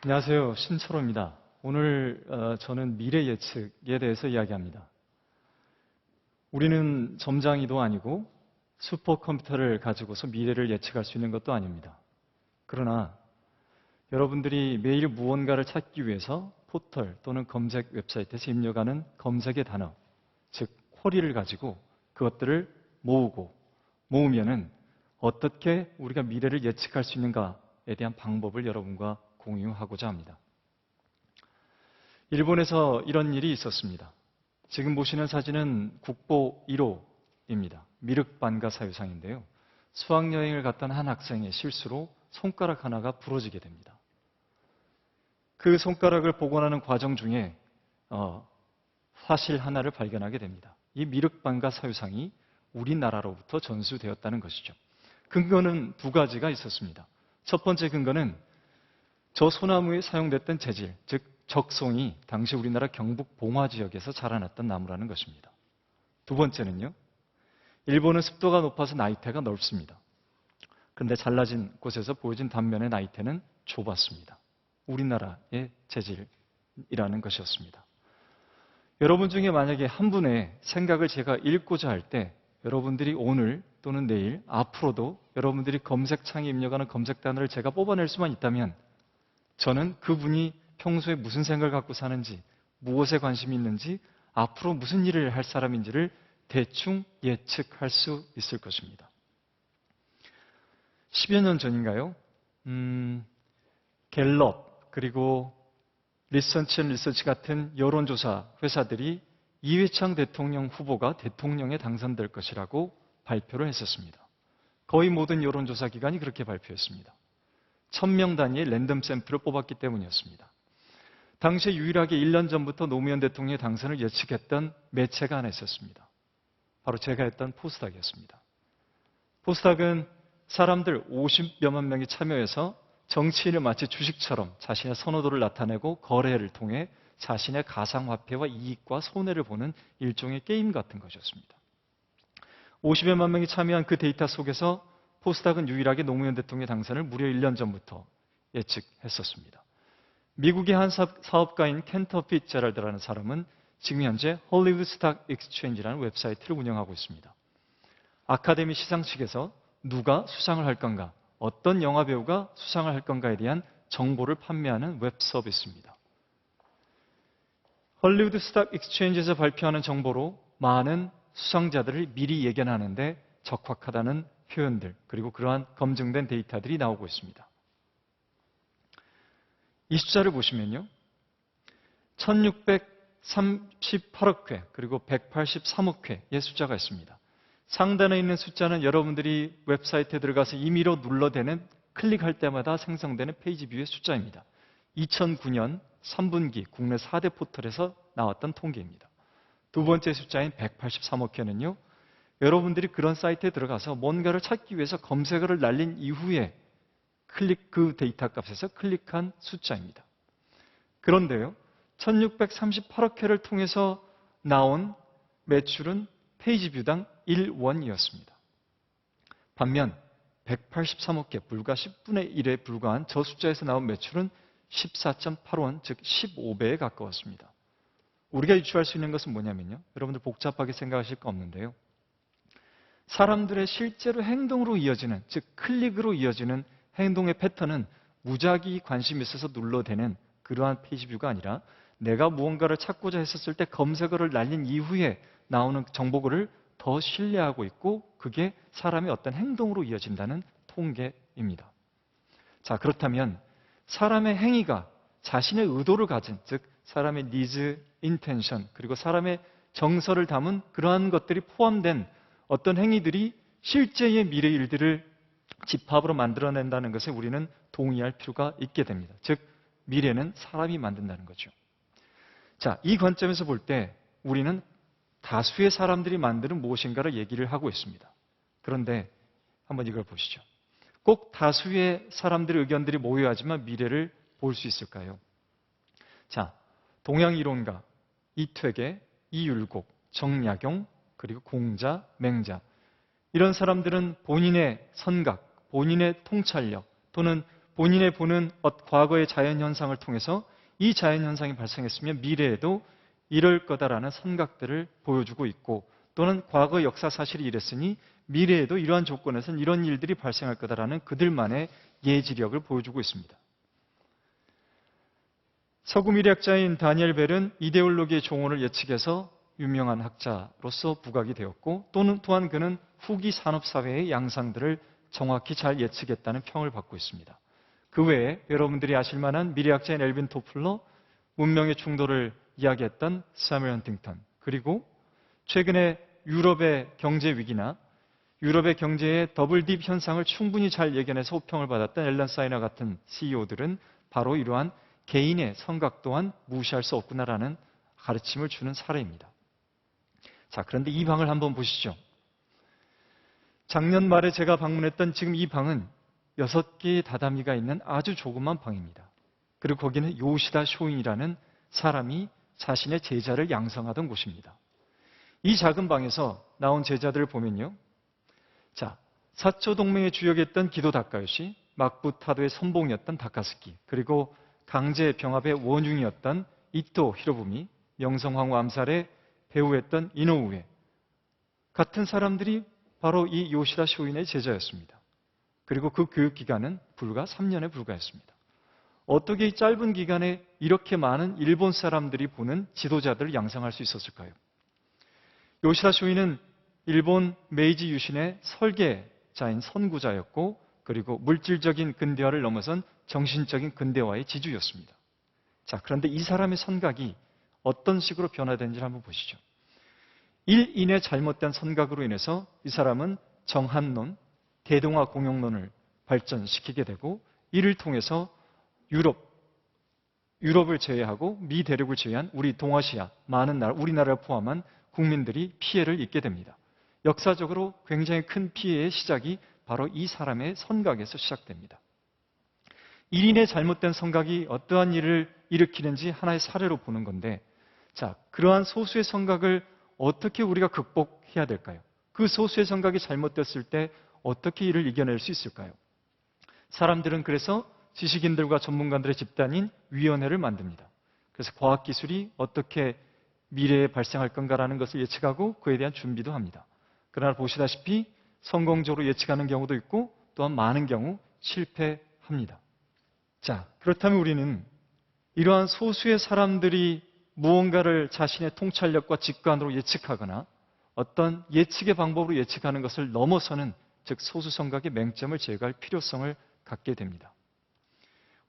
안녕하세요. 신철호입니다. 오늘 저는 미래 예측에 대해서 이야기합니다. 우리는 점장이도 아니고 슈퍼컴퓨터를 가지고서 미래를 예측할 수 있는 것도 아닙니다. 그러나 여러분들이 매일 무언가를 찾기 위해서 포털 또는 검색 웹사이트에서 입력하는 검색의 단어, 즉 쿼리를 가지고 그것들을 모으면은 어떻게 우리가 미래를 예측할 수 있는가에 대한 방법을 여러분과 공유하고자 합니다. 일본에서 이런 일이 있었습니다. 지금 보시는 사진은 국보 1호입니다. 미륵반가 사유상인데요. 수학여행을 갔던 한 학생의 실수로 손가락 하나가 부러지게 됩니다. 그 손가락을 복원하는 과정 중에 사실 하나를 발견하게 됩니다. 이 미륵반가 사유상이 우리나라로부터 전수되었다는 것이죠. 근거는 두 가지가 있었습니다. 첫 번째 근거는 저 소나무에 사용됐던 재질, 즉 적송이 당시 우리나라 경북 봉화 지역에서 자라났던 나무라는 것입니다. 두 번째는요, 일본은 습도가 높아서 나이테가 넓습니다. 그런데 잘라진 곳에서 보여진 단면의 나이테는 좁았습니다. 우리나라의 재질이라는 것이었습니다. 여러분 중에 만약에 한 분의 생각을 제가 읽고자 할 때 여러분들이 오늘 또는 내일 앞으로도 여러분들이 검색창에 입력하는 검색 단어를 제가 뽑아낼 수만 있다면 저는 그분이 평소에 무슨 생각을 갖고 사는지, 무엇에 관심이 있는지, 앞으로 무슨 일을 할 사람인지를 대충 예측할 수 있을 것입니다. 10여 년 전인가요? 갤럽 그리고 리서치 같은 여론조사 회사들이 이회창 대통령 후보가 대통령에 당선될 것이라고 발표를 했었습니다. 거의 모든 여론조사 기관이 그렇게 발표했습니다. 1000명 단위의 랜덤 샘플을 뽑았기 때문이었습니다. 당시에 유일하게 1년 전부터 노무현 대통령의 당선을 예측했던 매체가 하나 있었습니다. 바로 제가 했던 포스닥이었습니다. 포스닥은 사람들 50여만 명이 참여해서 정치인을 마치 주식처럼 자신의 선호도를 나타내고 거래를 통해 자신의 가상화폐와 이익과 손해를 보는 일종의 게임 같은 것이었습니다. 50여만 명이 참여한 그 데이터 속에서 포스닥은 유일하게 노무현 대통령의 당선을 무려 1년 전부터 예측했었습니다. 미국의 한 사업가인 켄터 피츠제럴드라는 사람은 지금 현재 헐리우드 스탁 익스체인지라는 웹사이트를 운영하고 있습니다. 아카데미 시상식에서 누가 수상을 할 건가, 어떤 영화배우가 수상을 할 건가에 대한 정보를 판매하는 웹 서비스입니다. 헐리우드 스탁 익스체인지에서 발표하는 정보로 많은 수상자들을 미리 예견하는데 적확하다는 표현들, 그리고 그러한 검증된 데이터들이 나오고 있습니다. 이 숫자를 보시면요, 1638억 회 그리고 183억 회의 숫자가 있습니다. 상단에 있는 숫자는 여러분들이 웹사이트에 들어가서 임의로 눌러대는, 클릭할 때마다 생성되는 페이지 뷰의 숫자입니다. 2009년 3분기 국내 4대 포털에서 나왔던 통계입니다. 두 번째 숫자인 183억 회는요, 여러분들이 그런 사이트에 들어가서 뭔가를 찾기 위해서 검색어를 날린 이후에 그 데이터 값에서 클릭한 숫자입니다. 그런데요, 1638억 회를 통해서 나온 매출은 페이지 뷰당 1원이었습니다. 반면 183억 회, 불과 10분의 1에 불과한 저 숫자에서 나온 매출은 14.8원, 즉 15배에 가까웠습니다. 우리가 유추할 수 있는 것은 뭐냐면요, 여러분들 복잡하게 생각하실 거 없는데요, 사람들의 실제로 행동으로 이어지는, 즉 클릭으로 이어지는 행동의 패턴은 무작위 관심이 있어서 눌러대는 그러한 페이지 뷰가 아니라 내가 무언가를 찾고자 했었을 때 검색어를 날린 이후에 나오는 정보를 더 신뢰하고 있고 그게 사람의 어떤 행동으로 이어진다는 통계입니다. 자, 그렇다면 사람의 행위가 자신의 의도를 가진, 즉 사람의 니즈, 인텐션, 그리고 사람의 정서를 담은 그러한 것들이 포함된 어떤 행위들이 실제의 미래 일들을 집합으로 만들어낸다는 것에 우리는 동의할 필요가 있게 됩니다. 즉 미래는 사람이 만든다는 거죠. 자, 이 관점에서 볼 때 우리는 다수의 사람들이 만드는 무엇인가를 얘기를 하고 있습니다. 그런데 한번 이걸 보시죠. 꼭 다수의 사람들의 의견들이 모여야지만 미래를 볼 수 있을까요? 자, 동양이론가, 이퇴계, 이율곡, 정약용, 그리고 공자, 맹자, 이런 사람들은 본인의 선각, 본인의 통찰력 또는 본인의 보는 과거의 자연현상을 통해서 이 자연현상이 발생했으면 미래에도 이럴 거다라는 선각들을 보여주고 있고, 또는 과거 역사 사실이 이랬으니 미래에도 이러한 조건에서는 이런 일들이 발생할 거다라는 그들만의 예지력을 보여주고 있습니다. 서구 미래학자인 다니엘 벨은 이데올로기의 종언을 예측해서 유명한 학자로서 부각이 되었고, 또한 그는 후기 산업사회의 양상들을 정확히 잘 예측했다는 평을 받고 있습니다. 그 외에 여러분들이 아실 만한 미래학자인 엘빈 토플러, 문명의 충돌을 이야기했던 사뮤엘 헌팅턴, 그리고 최근에 유럽의 경제 위기나 유럽의 경제의 더블딥 현상을 충분히 잘 예견해서 호평을 받았던 앨런 사이너 같은 CEO들은 바로 이러한 개인의 선각 또한 무시할 수 없구나라는 가르침을 주는 사례입니다. 자, 그런데 이 방을 한번 보시죠. 작년 말에 제가 방문했던 지금 이 방은 6개의 다다미가 있는 아주 조그만 방입니다. 그리고 거기는 요시다 쇼인이라는 사람이 자신의 제자를 양성하던 곳입니다. 이 작은 방에서 나온 제자들을 보면요. 자, 사초 동맹의 주역이었던 기도 다카요시, 막부타도의 선봉이었던 다카스키, 그리고 강제 병합의 원흉이었던 이토 히로부미, 명성황후 암살의 배우였던 이노우에 같은 사람들이 바로 이 요시다 쇼인의 제자였습니다. 그리고 그 교육 기간은 불과 3년에 불과했습니다. 어떻게 이 짧은 기간에 이렇게 많은 일본 사람들이 보는 지도자들을 양성할 수 있었을까요? 요시다 쇼인은 일본 메이지 유신의 설계자인 선구자였고, 그리고 물질적인 근대화를 넘어선 정신적인 근대화의 지주였습니다. 자, 그런데 이 사람의 선각이 어떤 식으로 변화된지를 한번 보시죠. 일인의 잘못된 선각으로 인해서 이 사람은 정한론, 대동아 공영론을 발전시키게 되고, 이를 통해서 유럽을 제외하고 미 대륙을 제외한 우리 동아시아 많은 나라, 우리나라를 포함한 국민들이 피해를 입게 됩니다. 역사적으로 굉장히 큰 피해의 시작이 바로 이 사람의 선각에서 시작됩니다. 1인의 잘못된 선각이 어떠한 일을 일으키는지 하나의 사례로 보는 건데, 자, 그러한 소수의 선각을 어떻게 우리가 극복해야 될까요? 그 소수의 선각이 잘못됐을 때 어떻게 이를 이겨낼 수 있을까요? 사람들은 그래서 지식인들과 전문가들의 집단인 위원회를 만듭니다. 그래서 과학기술이 어떻게 미래에 발생할 건가라는 것을 예측하고 그에 대한 준비도 합니다. 그러나 보시다시피 성공적으로 예측하는 경우도 있고, 또한 많은 경우 실패합니다. 자, 그렇다면 우리는 이러한 소수의 사람들이 무언가를 자신의 통찰력과 직관으로 예측하거나 어떤 예측의 방법으로 예측하는 것을 넘어서는, 즉 소수성각의 맹점을 제거할 필요성을 갖게 됩니다.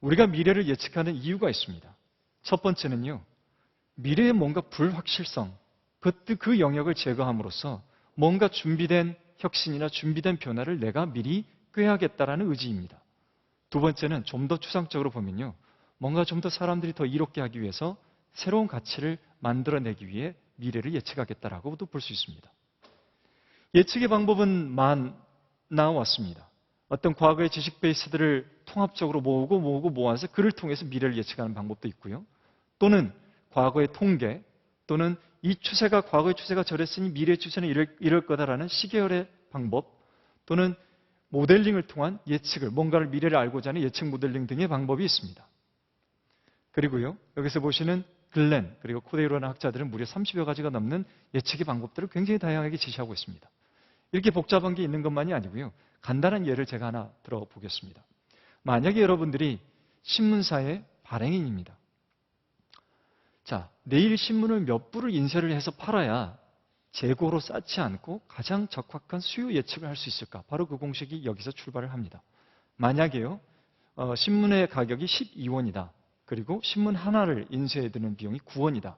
우리가 미래를 예측하는 이유가 있습니다. 첫 번째는요, 미래의 뭔가 불확실성, 그 영역을 제거함으로써 뭔가 준비된 혁신이나 준비된 변화를 내가 미리 꾀하겠다라는 의지입니다. 두 번째는 좀 더 추상적으로 보면요, 뭔가 좀 더 사람들이 더 이롭게 하기 위해서 새로운 가치를 만들어내기 위해 미래를 예측하겠다라고도 볼 수 있습니다. 예측의 방법은 나왔습니다. 어떤 과거의 지식 베이스들을 통합적으로 모아서 그를 통해서 미래를 예측하는 방법도 있고요. 또는 과거의 통계, 또는 이 추세가 과거의 추세가 저랬으니 미래의 추세는 이럴 거다라는 시계열의 방법, 또는 모델링을 통한 예측을, 뭔가를 미래를 알고자 하는 예측 모델링 등의 방법이 있습니다. 그리고요, 여기서 보시는 글렌 그리고 코데이로라는 학자들은 무려 30여 가지가 넘는 예측의 방법들을 굉장히 다양하게 제시하고 있습니다. 이렇게 복잡한 게 있는 것만이 아니고요, 간단한 예를 제가 하나 들어보겠습니다. 만약에 여러분들이 신문사의 발행인입니다. 자, 내일 신문을 몇 부를 인쇄를 해서 팔아야 재고로 쌓지 않고 가장 적확한 수요 예측을 할 수 있을까? 바로 그 공식이 여기서 출발을 합니다. 만약에요, 신문의 가격이 12원이다. 그리고 신문 하나를 인쇄해 드는 비용이 9원이다.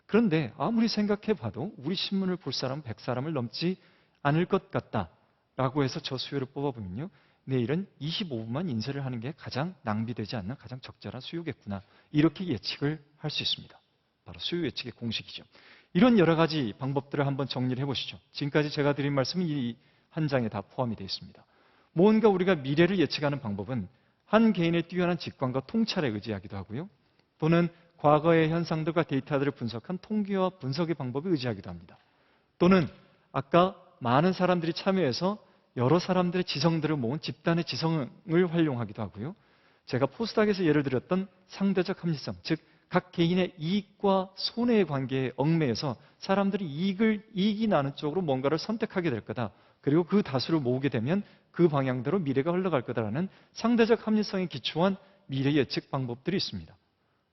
그런데 아무리 생각해 봐도 우리 신문을 볼 사람은 100사람을 넘지 않을 것 같다라고 해서 저 수요를 뽑아보면요, 내일은 25분만 인쇄를 하는 게 가장 낭비되지 않는 가장 적절한 수요겠구나. 이렇게 예측을 할 수 있습니다. 바로 수요 예측의 공식이죠. 이런 여러 가지 방법들을 한번 정리를 해보시죠. 지금까지 제가 드린 말씀은 이 한 장에 다 포함이 되어 있습니다. 뭔가 우리가 미래를 예측하는 방법은 한 개인의 뛰어난 직관과 통찰에 의지하기도 하고요, 또는 과거의 현상들과 데이터들을 분석한 통계와 분석의 방법에 의지하기도 합니다. 또는 아까 많은 사람들이 참여해서 여러 사람들의 지성들을 모은 집단의 지성을 활용하기도 하고요, 제가 포스닥에서 예를 들었던 상대적 합리성, 즉 각 개인의 이익과 손해의 관계에 얽매여서 사람들이 이익이 나는 쪽으로 뭔가를 선택하게 될 거다. 그리고 그 다수를 모으게 되면 그 방향대로 미래가 흘러갈 거다라는 상대적 합리성에 기초한 미래 예측 방법들이 있습니다.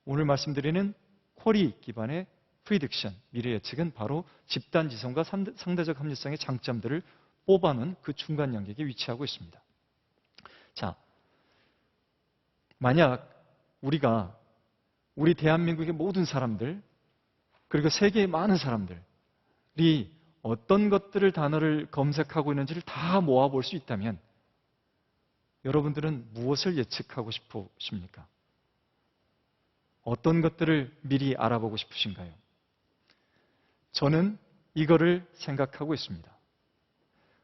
오늘 말씀드리는 쿼리 기반의 프리딕션, 미래 예측은 바로 집단 지성과 상대적 합리성의 장점들을 뽑아놓은 그 중간 영역에 위치하고 있습니다. 자, 만약 우리 대한민국의 모든 사람들, 그리고 세계의 많은 사람들이 어떤 단어를 검색하고 있는지를 다 모아볼 수 있다면 여러분들은 무엇을 예측하고 싶으십니까? 어떤 것들을 미리 알아보고 싶으신가요? 저는 이거를 생각하고 있습니다.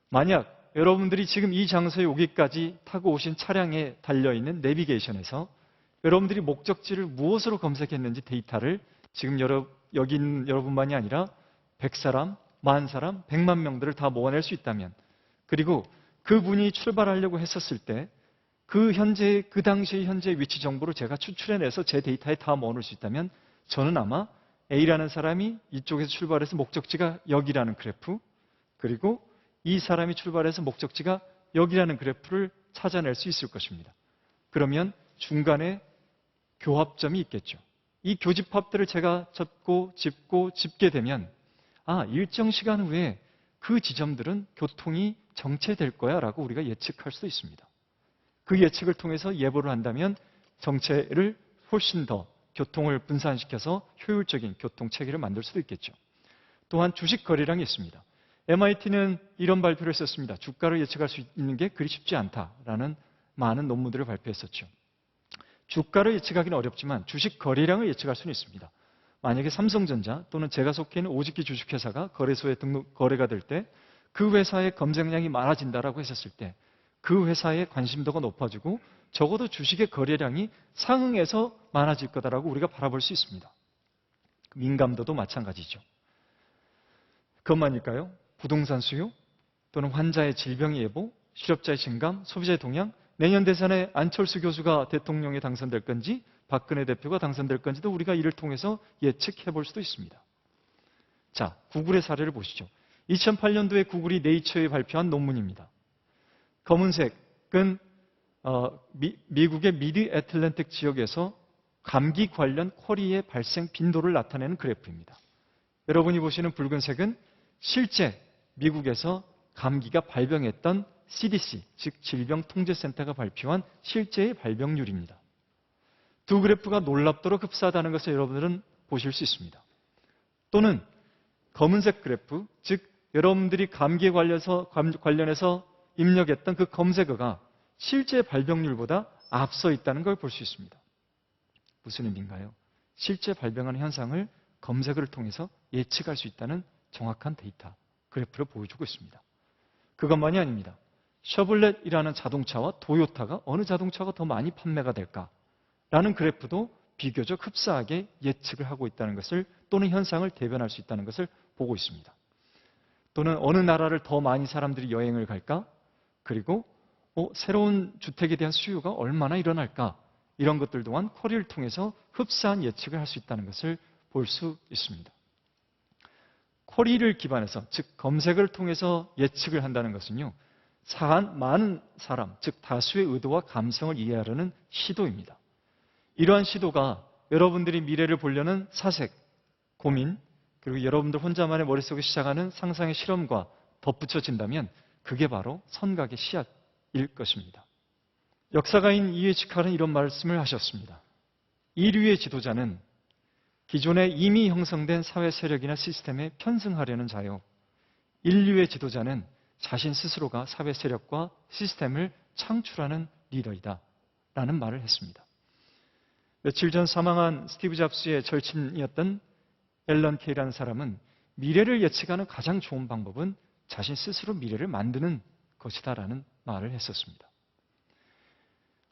만약 여러분들이 지금 이 장소에 오기까지 타고 오신 차량에 달려있는 내비게이션에서 여러분들이 목적지를 무엇으로 검색했는지 데이터를 지금 여기 있는 여러분만이 아니라 100사람, 10,000사람, 100만 명들을 다 모아낼 수 있다면, 그리고 그분이 출발하려고 했었을 때 그 당시의 현재 위치 정보를 제가 추출해내서 제 데이터에 다 모아놓을 수 있다면 저는 아마 A라는 사람이 이쪽에서 출발해서 목적지가 여기라는 그래프, 그리고 이 사람이 출발해서 목적지가 여기라는 그래프를 찾아낼 수 있을 것입니다. 그러면 중간에 교합점이 있겠죠. 이 교집합들을 제가 짚게 되면 일정 시간 후에 그 지점들은 교통이 정체될 거야 라고 우리가 예측할 수도 있습니다. 그 예측을 통해서 예보를 한다면 정체를 훨씬 더 교통을 분산시켜서 효율적인 교통체계를 만들 수도 있겠죠. 또한 주식 거래량이 있습니다. MIT는 이런 발표를 했었습니다. 주가를 예측할 수 있는 게 그리 쉽지 않다라는 많은 논문들을 발표했었죠. 주가를 예측하기는 어렵지만 주식 거래량을 예측할 수는 있습니다. 만약에 삼성전자 또는 제가 속해 있는 오직기 주식회사가 거래소에 거래가 될 때 그 회사의 검색량이 많아진다라고 했었을 때 그 회사의 관심도가 높아지고 적어도 주식의 거래량이 상응해서 많아질 거다라고 우리가 바라볼 수 있습니다. 민감도도 마찬가지죠. 그것만일까요? 부동산 수요 또는 환자의 질병 예보, 실업자의 증감, 소비자의 동향, 내년 대선에 안철수 교수가 대통령에 당선될 건지 박근혜 대표가 당선될 건지도 우리가 이를 통해서 예측해 볼 수도 있습니다. 자, 구글의 사례를 보시죠. 2008년도에 구글이 네이처에 발표한 논문입니다. 검은색은 미국의 미드 애틀랜틱 지역에서 감기 관련 쿼리의 발생 빈도를 나타내는 그래프입니다. 여러분이 보시는 붉은색은 실제 미국에서 감기가 발병했던 CDC, 즉 질병통제센터가 발표한 실제의 발병률입니다. 두 그래프가 놀랍도록 흡사하다는 것을 여러분들은 보실 수 있습니다. 또는 검은색 그래프, 즉 여러분들이 감기에 관련해서 입력했던 그 검색어가 실제 발병률보다 앞서 있다는 걸 볼 수 있습니다. 무슨 의미인가요? 실제 발병하는 현상을 검색어를 통해서 예측할 수 있다는 정확한 데이터, 그래프를 보여주고 있습니다. 그것만이 아닙니다. 셔블렛이라는 자동차와 도요타가 어느 자동차가 더 많이 판매가 될까라는 그래프도 비교적 흡사하게 예측을 하고 있다는 것을, 또는 현상을 대변할 수 있다는 것을 보고 있습니다. 또는 어느 나라를 더 많이 사람들이 여행을 갈까? 그리고 새로운 주택에 대한 수요가 얼마나 일어날까? 이런 것들 또한 쿼리를 통해서 흡사한 예측을 할 수 있다는 것을 볼 수 있습니다. 쿼리를 기반해서, 즉 검색을 통해서 예측을 한다는 것은요, 많은 사람, 즉 다수의 의도와 감성을 이해하려는 시도입니다. 이러한 시도가 여러분들이 미래를 보려는 사색, 고민, 그리고 여러분들 혼자만의 머릿속에 시작하는 상상의 실험과 덧붙여진다면 그게 바로 선각의 씨앗일 것입니다. 역사가인 E.H. 칼은 이런 말씀을 하셨습니다. 인류의 지도자는 기존에 이미 형성된 사회 세력이나 시스템에 편승하려는 자요, 인류의 지도자는 자신 스스로가 사회 세력과 시스템을 창출하는 리더이다 라는 말을 했습니다. 며칠 전 사망한 스티브 잡스의 절친이었던 앨런 케이라는 사람은 미래를 예측하는 가장 좋은 방법은 자신 스스로 미래를 만드는 것이다 라는 말을 했었습니다.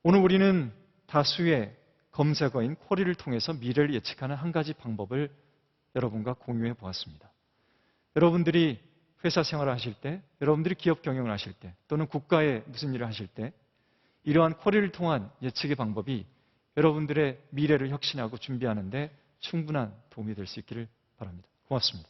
오늘 우리는 다수의 검색어인 쿼리를 통해서 미래를 예측하는 한 가지 방법을 여러분과 공유해 보았습니다. 여러분들이 회사 생활을 하실 때, 여러분들이 기업 경영을 하실 때, 또는 국가에 무슨 일을 하실 때 이러한 쿼리를 통한 예측의 방법이 여러분들의 미래를 혁신하고 준비하는 데 충분한 도움이 될 수 있기를 바랍니다. 고맙습니다.